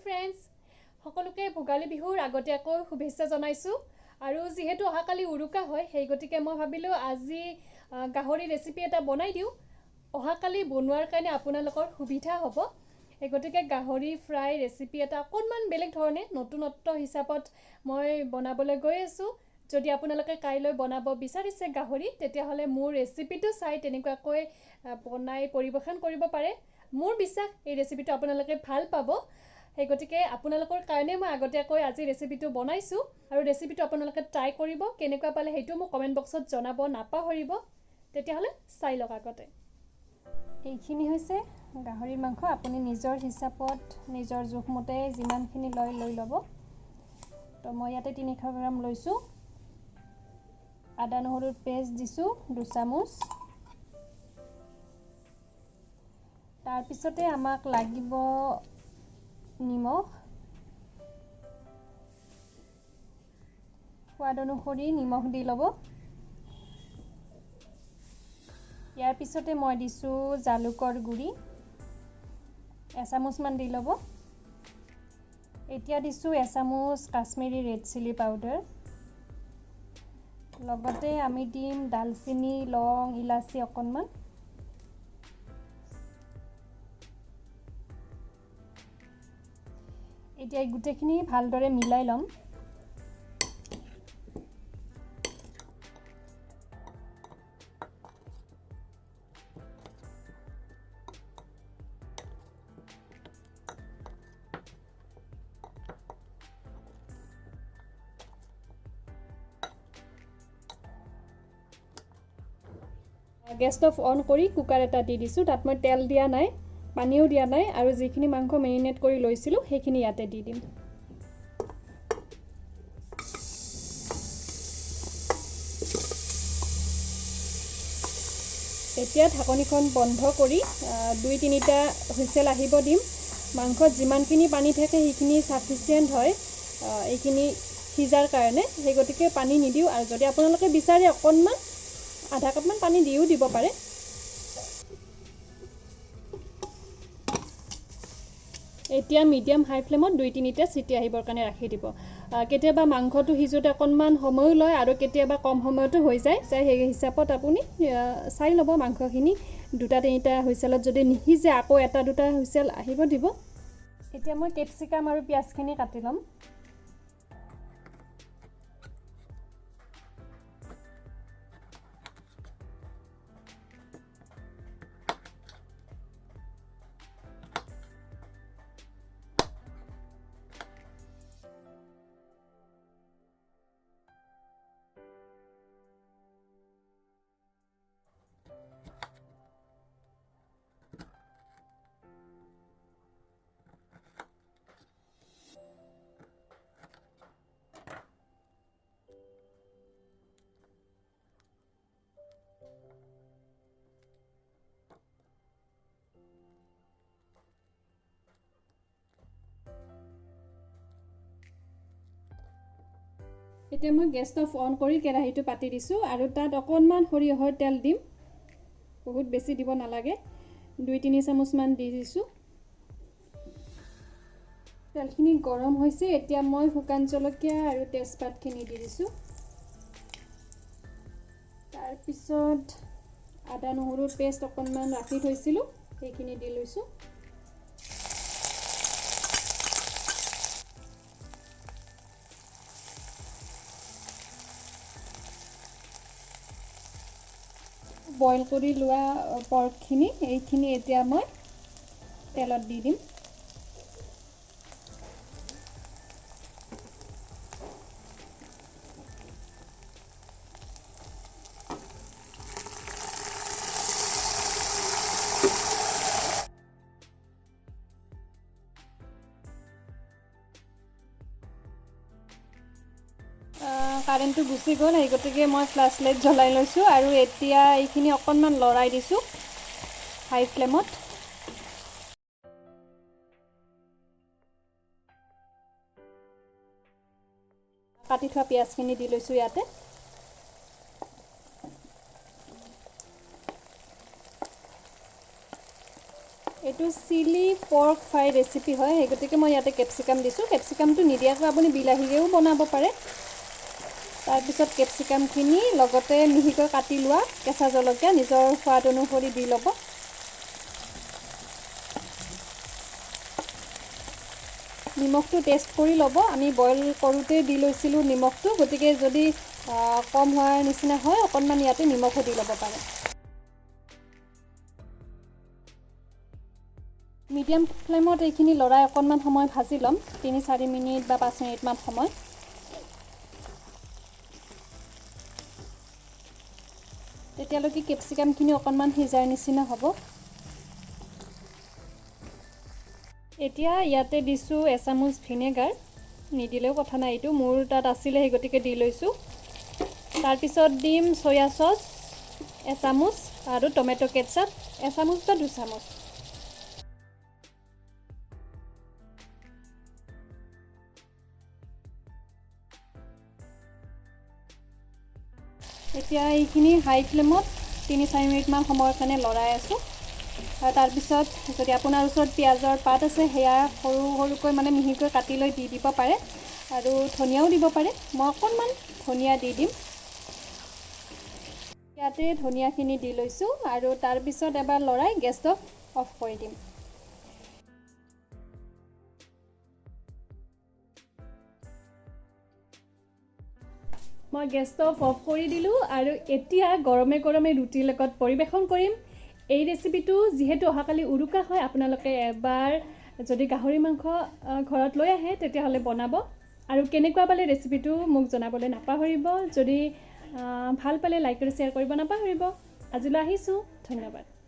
friends, সকলোকে ভোগালী বিহুৰ আগতীয়াকৈ শুভেচ্ছা জনাইছো আৰু যেহেতু অহাকালি উৰুকা হয় সেই গতিকে মই ভাবিলো আজি গাহৰি ৰেচিপি এটা বনাই দিও অহাকালি বনোৱাৰ কাৰণে আপোনালোকৰ সুবিধা হ'ব এই গতিকে গাহৰি ফ্ৰাই ৰেচিপি এটা অকনমান বেলেগ ধৰণে নতুনত্ব হিচাপত মই বনাবলৈ গৈ আছো যদি আপোনালোকে কাইলৈ বনাব বিচাৰিছে গাহৰি তেতিয়া হলে মোৰ ৰেচিপিটো চাই তেনেকুৱাকৈ বনাই পৰিবেশন কৰিব পাৰে মোৰ বিশ্বাস এই ৰেচিপিটো আপোনালোকে ভাল পাব সেই গতিকে আপোনালোকৰ কাৰণে মই আগতীয়াকৈ আজি ৰেচিপিটো বনাইছো আৰু ৰেচিপিটো আপোনালোকে ট্ৰাই কৰিব কেনেকুৱা পালে হেতু মোক কমেন্ট বক্সত জনাব নাপাহৰিব তেতিয়া হলে চাই লওক আগতে এইখিনি হৈছে গাহৰি মাংস আপুনি নিজৰ হিচাপত নিজৰ জোখমতে যিমানখিনি লৈ ল'ব তো মই ইয়াতে 300 গ্ৰাম লৈছো আদা নহৰুৰ পেষ্ট দিছো 2 চামুচ তাৰ পিছতে আমাক লাগিব নিমখ সোৱাদ অনুসৰি নিমখ দি লব ইয়াৰ পিছতে মই দিছো জালুকৰ গুৰি 1 চামুচ মান দি লব এতিয়া দিছো 1 চামুচ কাশ্মীৰী ৰেড চিলি পাউডাৰ লগতে আমি দিম দালচিনি লং ইলাচি অকনমান এতিয়া গুটেখিনি ভালদৰে মিলাই লম গেছ ষ্টভ অন কৰি কুকাৰ এটা দি দিছো তাত মই তেল দিয়া নাই পানীও দিয়া নাই আৰু যিখিনি মাংস মেৰিনেট কৰি লৈছিলো সেইখিনি ইয়াতে দি দিম এতিয়া ঢাকনিখন বন্ধ কৰি 2-3টা হুইসেল আহিব দিম মাংসত যিমানখিনি পানী থাকে সেইখিনি সাফিসিয়েন্ট হয় এইখিনি সিজাৰ কাৰণে সেই গতিকে পানী নিদিও আৰু যদি আপোনালোকে বিচাৰে অকনমান আধা কাপ মান পানী দিও দিব পাৰে এতিয়া মিডিয়াম হাই ফ্লেমত 2-3টা সিটি আহিবৰ কাৰণে ৰাখি দিব কেতিয়াবা মাংসটো হিজোতে অকনমান সময় লয় আৰু কেতিয়াবা কম সময়তো হৈ যায় সেই হিচাপত আপুনি চাই লব মাংসখিনি 2-3টা হুইসেলত যদি নিহিজে আকৌ এটা দুটা হুইসেল আহিব দিব এতিয়া মই ক্যাপসিকাম আৰু পিয়াজখিনি কাটি লম এতিয়া মই গেছ ষ্টভ অন কৰি কেৰাহীটো পাতি দিছো আৰু তাত অকনমান সৰিয়হৰ তেল দিম বহুত বেছি দিব নালাগে 2-3 চামুচ মান দি দিছো তেলখিনি গৰম হৈছে এতিয়া মই শুকান জলকীয়া আৰু তেজপাতখিনি দি দিছো তাৰ পিছত আদা নহৰুৰ পেষ্ট অকনমান ৰাখি থৈছিলো সেইখিনি দি লৈছো বইল কৰি লোৱা পৰ্কখিনি এইখিনি এতিয়া মই তেলত দি দিম কাৰেণ্টটো গুচি গ'ল এই গতিকে মই ফ্লাছ লাইট জ্বলাই লৈছো আৰু এতিয়া এইখিনি অকনমান লৰাই দিছো হাই ফ্লেমত কাটি থোৱা পিয়াজখিনি দি লৈছো ইয়াতে এইটো চিলি পৰ্ক ফ্ৰাই ৰেচিপি হয়, সেই গতিকে মই ইয়াতে কেপচিকাম দিছোঁ। কেপচিকামটো নিদিয়াকৈ আপুনি বিলাহীৰেও বনাব পাৰে। তাৰপিছত কেপচিকামখিনি লগতে মিহিকৈ কাটি লোৱা কেঁচা জলকীয়া নিজৰ সোৱাদ অনুসৰি দি ল'ব। নিমখটো টেষ্ট কৰি ল'ব। আমি বইল কৰোঁতে দি লৈছিলোঁ নিমখটো, গতিকে যদি কম হোৱাৰ নিচিনা হয় অকণমান ইয়াতে নিমখো দি ল'ব পাৰে। মিডিয়াম ফ্লেমত এইখিনি লৰাই অকণমান সময় ভাজি ল'ম, 3-4 মিনিট বা 5 মিনিটমান সময়। তেতিয়ালৈকে কেপচিকামখিনি অকণমান সিজাৰ নিচিনা হ'ব। এতিয়া ইয়াতে দিছোঁ এচামুচ ভিনেগাৰ, নিদিলেও কথা নাই, এইটো মোৰ তাত আছিলে সেই গতিকে দি লৈছোঁ। তাৰপিছত দিম চয়া চচ এচামুচ আৰু টমেটো কেটচাপ এচামুচ বা 2 চামুচ। এতিয়া এইখিনি হাই ফ্লেমত 3-4 মিনিটমান সময়ৰ কাৰণে লৰাই আছোঁ। আৰু তাৰপিছত যদি আপোনাৰ ওচৰত পিঁয়াজৰ পাত আছে সেয়া সৰু সৰুকৈ মানে মিহিকৈ কাটি লৈ দি দিব পাৰে, আৰু ধনিয়াও দিব পাৰে। মই অকণমান ধনিয়া দি দিম। ইয়াতে ধনিয়াখিনি দি লৈছোঁ আৰু তাৰপিছত এবাৰ লৰাই গেছটো অফ কৰি দিম। মই গেছটো অফ কৰি দিলোঁ আৰু এতিয়া গৰমে গৰমে ৰুটিৰ লগত পৰিৱেশন কৰিম। এই ৰেচিপিটো যিহেতু অহাকালি উৰুকা হয়, আপোনালোকে এবাৰ যদি গাহৰি মাংস ঘৰত লৈ আহে তেতিয়াহ'লে বনাব, আৰু কেনেকুৱা পালে ৰেচিপিটো মোক জনাবলৈ নাপাহৰিব। যদি ভাল পালে লাইক আৰু শ্বেয়াৰ কৰিব নাপাহৰিব। আজিলৈ আহিছোঁ, ধন্যবাদ।